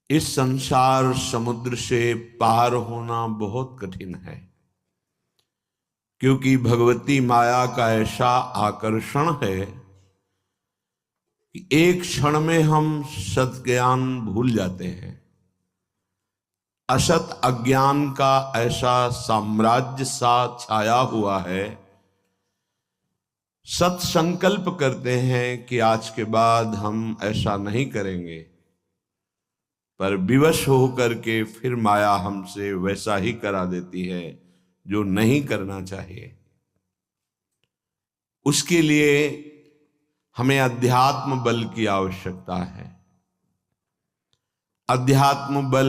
इस संसार समुद्र से पार होना बहुत कठिन है, क्योंकि भगवती माया का ऐसा आकर्षण है कि एक क्षण में हम सत ज्ञान भूल जाते हैं। असत अज्ञान का ऐसा साम्राज्य सा छाया हुआ है। सत संकल्प करते हैं कि आज के बाद हम ऐसा नहीं करेंगे, पर विवश होकर के फिर माया हमसे वैसा ही करा देती है जो नहीं करना चाहिए। उसके लिए हमें अध्यात्म बल की आवश्यकता है। अध्यात्म बल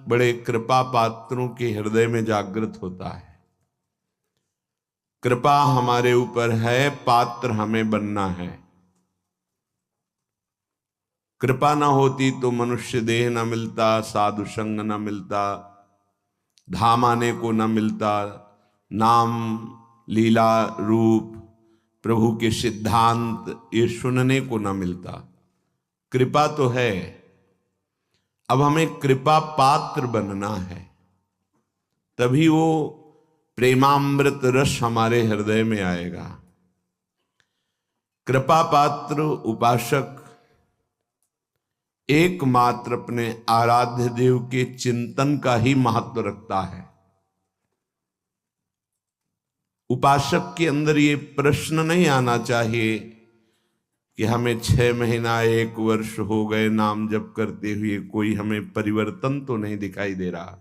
बड़े कृपा पात्रों के हृदय में जागृत होता है। कृपा हमारे ऊपर है, पात्र हमें बनना है। कृपा ना होती तो मनुष्य देह न मिलता, साधु संग न मिलता, धाम आने को न मिलता, नाम लीला रूप प्रभु के सिद्धांत ये सुनने को न मिलता। कृपा तो है, अब हमें कृपा पात्र बनना है, तभी वो प्रेमामृत रस हमारे हृदय में आएगा। कृपा पात्र उपासक एकमात्र अपने आराध्य देव के चिंतन का ही महत्व रखता है। उपासक के अंदर ये प्रश्न नहीं आना चाहिए कि हमें 6 महीना 1 वर्ष हो गए नाम जप करते हुए, कोई हमें परिवर्तन तो नहीं दिखाई दे रहा।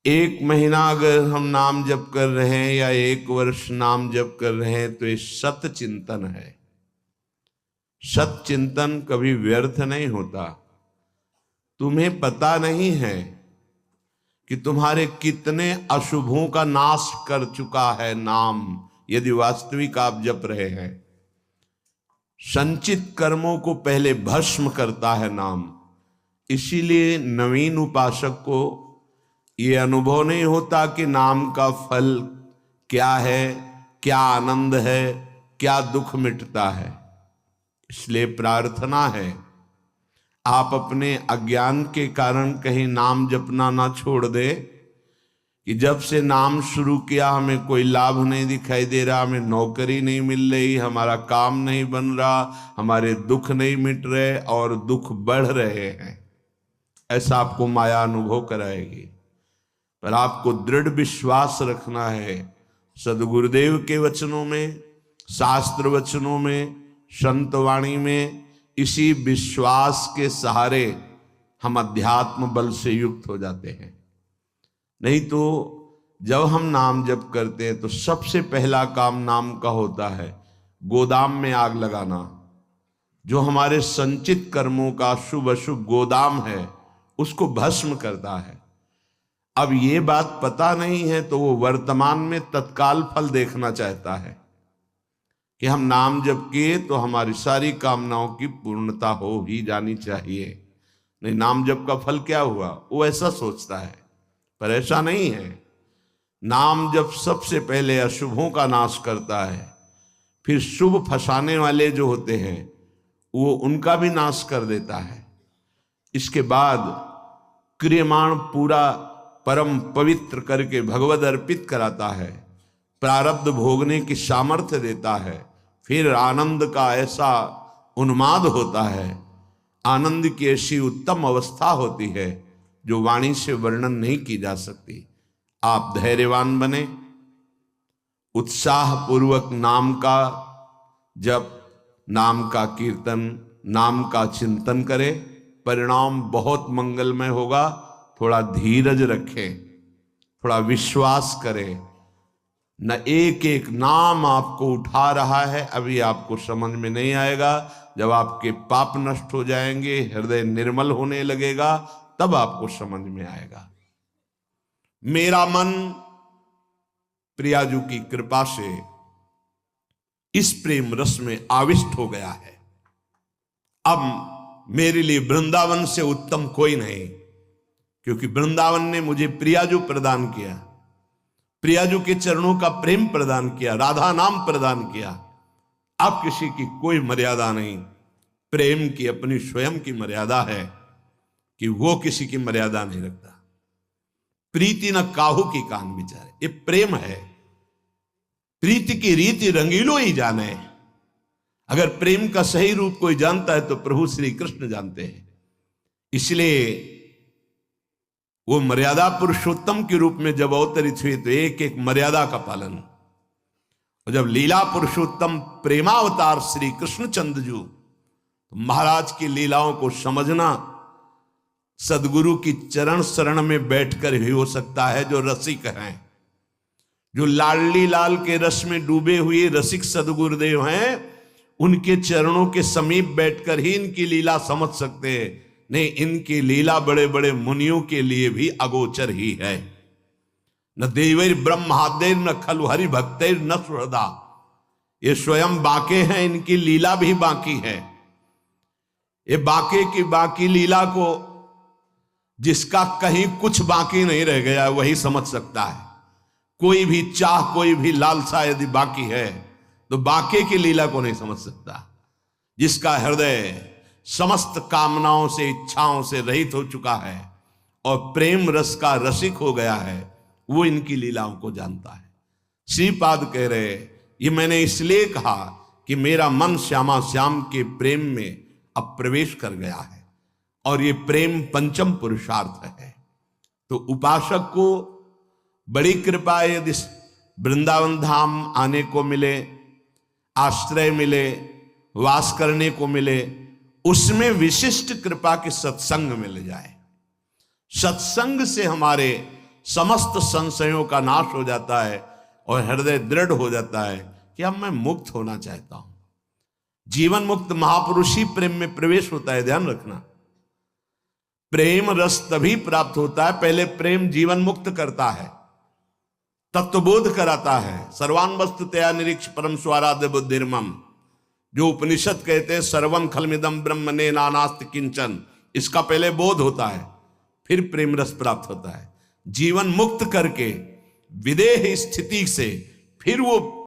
1 महीना अगर हम नाम जप कर रहे हैं या 1 वर्ष नाम जप कर रहे हैं तो ये सत चिंतन है। सत चिंतन कभी व्यर्थ नहीं होता। तुम्हें पता नहीं है कि तुम्हारे कितने अशुभों का नाश कर चुका है नाम, यदि वास्तविक आप जप रहे हैं। संचित कर्मों को पहले भस्म करता है नाम। इसीलिए नवीन उपासक को ये अनुभव नहीं होता कि नाम का फल क्या है, क्या आनंद है, क्या दुख मिटता है। इसलिए प्रार्थना है आप अपने अज्ञान के कारण कहीं नाम जपना ना छोड़ दे कि जब से नाम शुरू किया हमें कोई लाभ नहीं दिखाई दे रहा, हमें नौकरी नहीं मिल रही, हमारा काम नहीं बन रहा, हमारे दुख नहीं मिट रहे और दुख बढ़ रहे हैं। ऐसा आपको माया अनुभव कराएगी। पर आपको दृढ़ विश्वास रखना है सदगुरुदेव के वचनों में, शास्त्र वचनों में, संत वाणी में। इसी विश्वास के सहारे हम अध्यात्म बल से युक्त हो जाते हैं। नहीं तो जब हम नाम जप करते हैं तो सबसे पहला काम नाम का होता है गोदाम में आग लगाना। जो हमारे संचित कर्मों का शुभ अशुभ गोदाम है उसको भस्म करता है। अब ये बात पता नहीं है तो वो वर्तमान में तत्काल फल देखना चाहता है कि हम नाम जप किए तो हमारी सारी कामनाओं की पूर्णता हो ही जानी चाहिए। नहीं, नाम जप का फल क्या हुआ, वो ऐसा सोचता है, पर ऐसा नहीं है। नाम जप सबसे पहले अशुभों का नाश करता है, फिर शुभ फंसाने वाले जो होते हैं वो उनका भी नाश कर देता है। इसके बाद क्रियमाण पूरा परम पवित्र करके भगवद अर्पित कराता है, प्रारब्ध भोगने की सामर्थ्य देता है। फिर आनंद का ऐसा उन्माद होता है, आनंद की ऐसी उत्तम अवस्था होती है जो वाणी से वर्णन नहीं की जा सकती। आप धैर्यवान बने, उत्साह पूर्वक नाम का जप, नाम का कीर्तन, नाम का चिंतन करें, परिणाम बहुत मंगलमय होगा। थोड़ा धीरज रखें, थोड़ा विश्वास करें। न एक एक नाम आपको उठा रहा है, अभी आपको समझ में नहीं आएगा। जब आपके पाप नष्ट हो जाएंगे, हृदय निर्मल होने लगेगा, तब आपको समझ में आएगा। मेरा मन प्रियाजू की कृपा से इस प्रेम रस में आविष्ट हो गया है। अब मेरे लिए वृंदावन से उत्तम कोई नहीं, क्योंकि वृंदावन ने मुझे प्रियाजू प्रदान किया, प्रियाजू के चरणों का प्रेम प्रदान किया, राधा नाम प्रदान किया। अब किसी की कोई मर्यादा नहीं। प्रेम की अपनी स्वयं की मर्यादा है कि वो किसी की मर्यादा नहीं रखता। प्रीति न काहू की कान विचारे, ये प्रेम है। प्रीति की रीति रंगीलो ही जाने। अगर प्रेम का सही रूप कोई जानता है तो प्रभु श्री कृष्ण जानते हैं। इसलिए वो मर्यादा पुरुषोत्तम के रूप में जब अवतरित हुए तो एक एक मर्यादा का पालन। और जब लीला पुरुषोत्तम प्रेमावतार श्री कृष्णचंद्र जी, तो महाराज की लीलाओं को समझना सदगुरु की चरण शरण में बैठकर ही हो सकता है। जो रसिक हैं, जो लाडली लाल के रस में डूबे हुए रसिक सदगुरुदेव हैं, उनके चरणों के समीप बैठकर ही इनकी लीला समझ सकते हैं। नहीं, इनकी लीला बड़े बड़े मुनियों के लिए भी अगोचर ही है। न देवैर ब्रह्मादेर न खलु हरि भक्तैर न सुहृदा, ये स्वयं बाके हैं, इनकी लीला भी बाकी है। ये बाके की बाकी लीला को जिसका कहीं कुछ बाकी नहीं रह गया वही समझ सकता है। कोई भी चाह, कोई भी लालसा यदि बाकी है तो बाके की लीला को नहीं समझ सकता। जिसका हृदय समस्त कामनाओं से, इच्छाओं से रहित हो चुका है और प्रेम रस का रसिक हो गया है, वो इनकी लीलाओं को जानता है। श्रीपाद कह रहे, ये मैंने इसलिए कहा कि मेरा मन श्यामा श्याम के प्रेम में अब प्रवेश कर गया है और ये प्रेम पंचम पुरुषार्थ है। तो उपासक को बड़ी कृपा है यदि वृंदावन धाम आने को मिले, आश्रय मिले, वास करने को मिले, उसमें विशिष्ट कृपा के सत्संग मिल जाए। सत्संग से हमारे समस्त संशयों का नाश हो जाता है और हृदय दृढ़ हो जाता है कि अब मैं मुक्त होना चाहता हूं। जीवन मुक्त महापुरुष ही प्रेम में प्रवेश होता है, ध्यान रखना। प्रेम रस तभी प्राप्त होता है, पहले प्रेम जीवन मुक्त करता है, तत्वबोध कराता है। सर्वान वस्तु तया निरीक्ष परम स्वाराध्य बुद्धिर्मम, जो उपनिषद कहते हैं सर्वम खलमिदम ब्रह्मणे नानास्ति किंचन, इसका पहले बोध होता है, फिर प्रेम रस प्राप्त होता है। जीवन मुक्त करके विदेह स्थिति से फिर वो